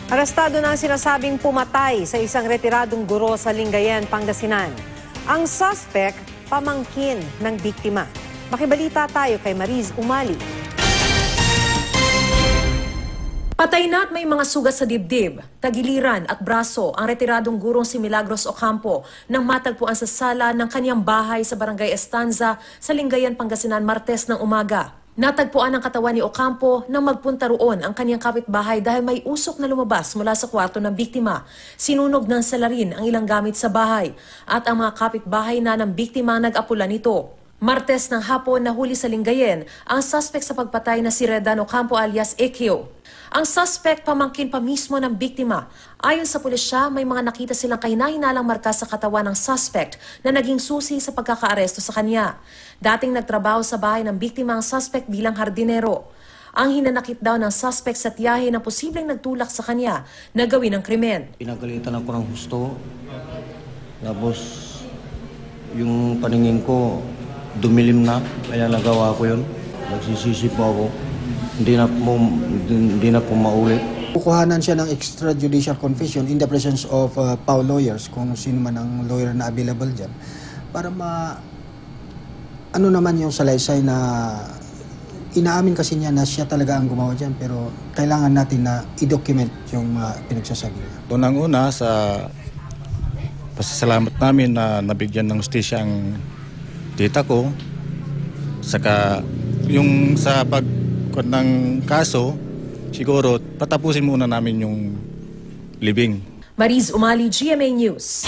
Arestado na ang sinasabing pumatay sa isang retiradong guro sa Lingayen, Pangasinan. Ang suspect, pamangkin ng biktima. Makibalita tayo kay Mariz Umali. Patay na at may mga sugat sa dibdib, tagiliran at braso ang retiradong gurong si Milagros Ocampo nang matagpuan sa sala ng kanyang bahay sa Barangay Estanza sa Lingayen, Pangasinan, Martes ng umaga. Natagpuan ang katawan ni Ocampo nang magpunta roon ang kanyang kapitbahay dahil may usok na lumabas mula sa kwarto ng biktima. Sinunog ng salarin ang ilang gamit sa bahay at ang mga kapitbahay na ng biktima nag-apula nito. Martes ng hapon nahuli sa Lingayen ang suspect sa pagpatay na si Redan Ocampo alias Ekyo. Ang suspect pamangkin pa mismo ng biktima. Ayon sa pulisya, may mga nakita silang kahina-hinalang marka sa katawan ng suspect na naging susi sa pagkakaaresto sa kanya. Dating nagtrabaho sa bahay ng biktima ang suspect bilang hardinero. Ang hinanakit daw ng suspect sa tiyahe na posibleng nagtulak sa kanya na gawin ang krimen. Pinagalitan ako ng husto. Tapos yung paningin ko dumilim na, kaya nagawa ko yun. Nagsisisi po ako. Hindi na po maulit. Kukuhanan siya ng extrajudicial confession in the presence of PAW lawyers, kung sino man ang lawyer na available dyan, para ano naman yung salaysay na inaamin kasi niya na siya talaga ang gumawa dyan, pero kailangan natin na i-document yung pinagsasabi niya. Unang-una sa pasasalamat namin na nabigyan ng hustisya ang tita ko, saka yung sa ng kaso, siguro patapusin muna namin yung libing. Mariz Umali, GMA News.